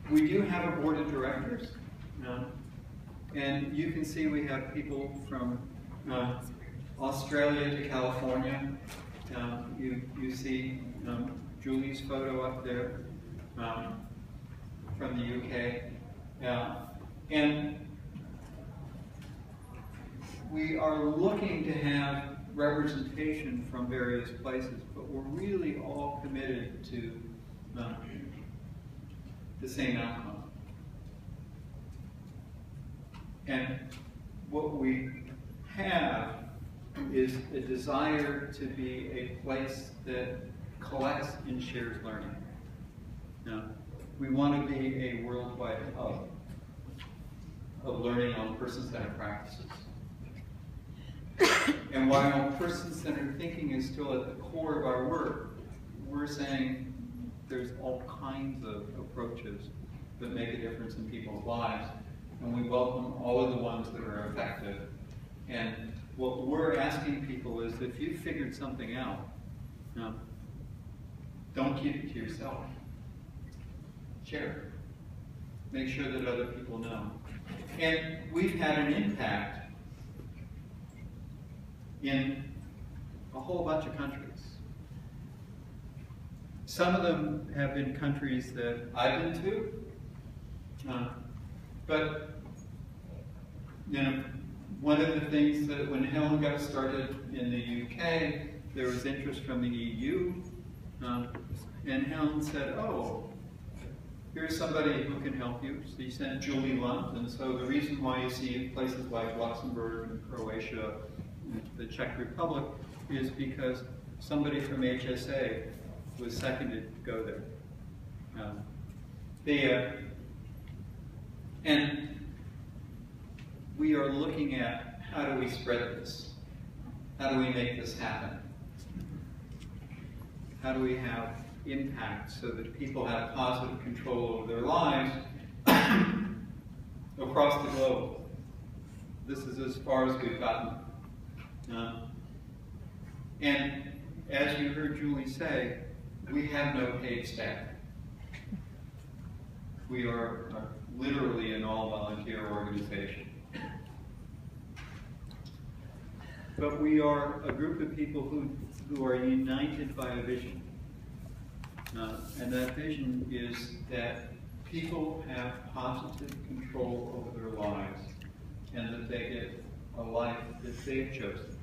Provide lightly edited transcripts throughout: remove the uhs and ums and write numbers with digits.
We do have a board of directors, and you can see we have people from Australia to California. You see Julie's photo up there from the UK. And we are looking to have representation from various places, but we're really all committed to the same outcome. And what we have is a desire to be a place that collects and shares learning. Now, we want to be a worldwide hub of learning on person-centered practices. And while person-centered thinking is still at the core of our work, we're saying there's all kinds of approaches that make a difference in people's lives, and we welcome all of the ones that are effective. And what we're asking people is, if you've figured something out, don't keep it to yourself. Share it. Make sure that other people know. And we've had an impact in a whole bunch of countries. Some of them have been countries that I've been to, but you know, one of the things that when Helen got started in the UK, there was interest from the EU, and Helen said, "Oh, here's somebody who can help you." So he sent Julie Lund, and so the reason why you see places like Luxembourg and Croatia, and the Czech Republic, is because somebody from HSA was seconded to go there. And we are looking at how do we spread this? How do we make this happen? How do we have impact so that people have positive control over their lives across the globe? This is as far as we've gotten. And as you heard Julie say, we have no paid staff. We are literally an all-volunteer organization. But we are a group of people who are united by a vision. And that vision is that people have positive control over their lives and that they get a life that they've chosen.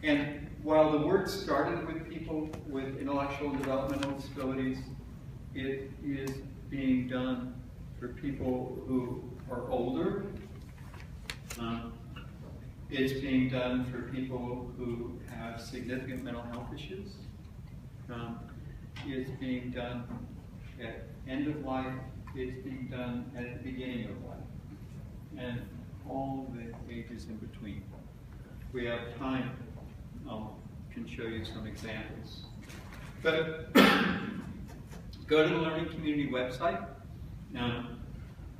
And while the work started with people with intellectual and developmental disabilities, it is being done for people who are older. It's being done for people who have significant mental health issues. It's being done at end of life. It's being done at the beginning of life. And all the ages in between. If we have time, I can show you some examples. But go to the Learning Community website,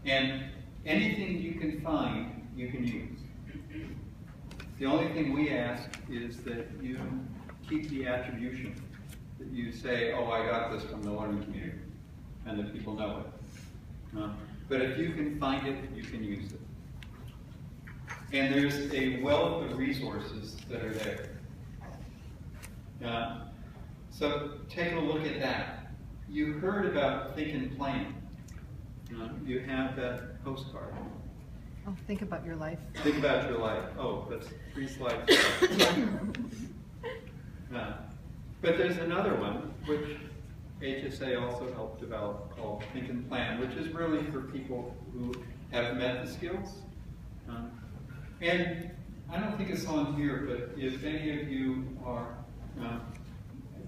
and anything you can find, you can use. The only thing we ask is that you keep the attribution, that you say, "Oh, I got this from the Learning Community," and that people know it. But if you can find it, you can use it. And there's a wealth of resources that are there. So take a look at that. You heard about Think and Plan. You have that postcard. Oh, think about your life. Think about your life. Oh, that's 3 slides. But there's another one, which HSA also helped develop, called Think and Plan, which is really for people who have met the skills. And I don't think it's on here, but if any of you are,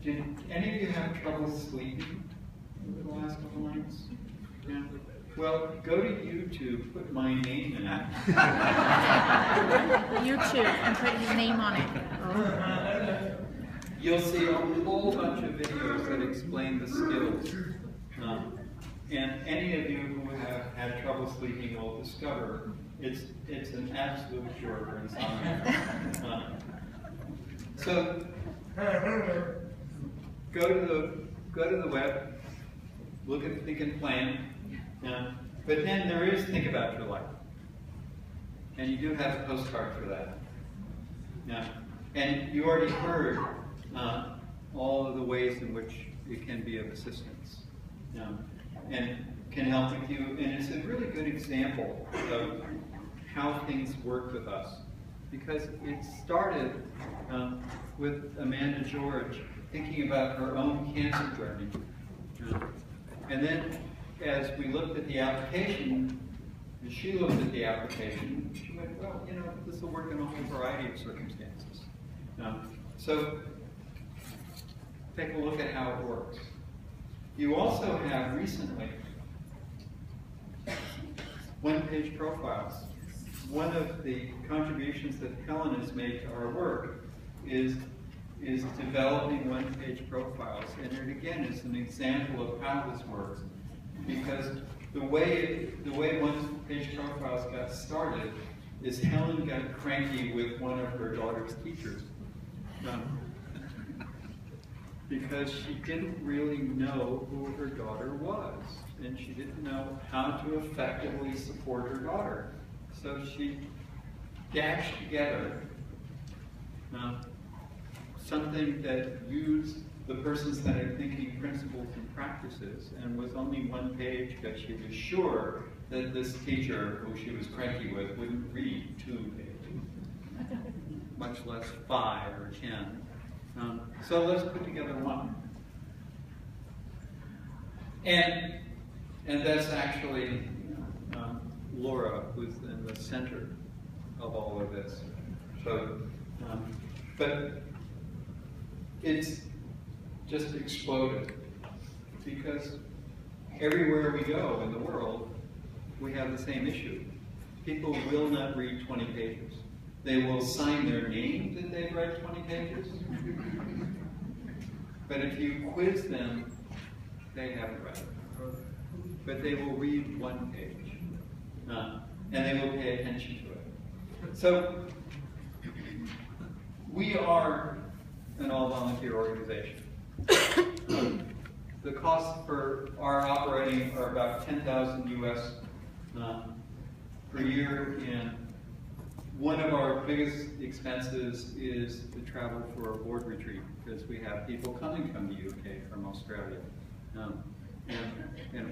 did any of you have trouble sleeping over the last couple of nights? Yeah. Well, go to YouTube, put my name in it. YouTube, and put his name on it. Oh. You'll see a whole bunch of videos that explain the skills. And any of you who have had trouble sleeping will discover it's an absolute cure for insomnia. So go to the go to the web, look at Think and Plan, but then there is Think About Your Life. And you do have a postcard for that. And you already heard all of the ways in which it can be of assistance. And can help with you, and it's a really good example of how things work with us. Because it started with Amanda George thinking about her own cancer journey. And then as we looked at the application, as she looked at the application, she went, well, you know, this will work in a whole variety of circumstances. So take a look at how it works. You also have recently one-page profiles. One of the contributions that Helen has made to our work is developing one-page profiles. And it again is an example of how this works. Because the way one-page profiles got started is Helen got cranky with one of her daughter's teachers. Because she didn't really know who her daughter was. And she didn't know how to effectively support her daughter. So she dashed together something that used the person's centered thinking principles and practices, and was only one page, but she was sure that this teacher, who she was cranky with, wouldn't read 2 pages, much less 5 or 10. So let's put together one. And that's actually Laura, who's in the center of all of this. So, but it's just exploded because everywhere we go in the world, we have the same issue. People will not read 20 pages. They will sign their name that they've read 20 pages. But if you quiz them, they haven't read it. But they will read 1 page. And they will pay attention to it. So, we are an all-volunteer organization. The costs for our operating are about $10,000 US per year, and one of our biggest expenses is the travel for a board retreat, because we have people coming from the UK, from Australia. And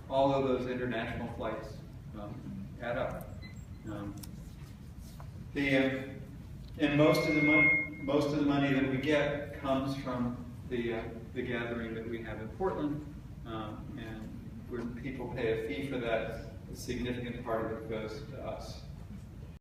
all of those international flights add up. And most of the money that we get comes from the gathering that we have in Portland, and when people pay a fee for that, a significant part of it goes to us.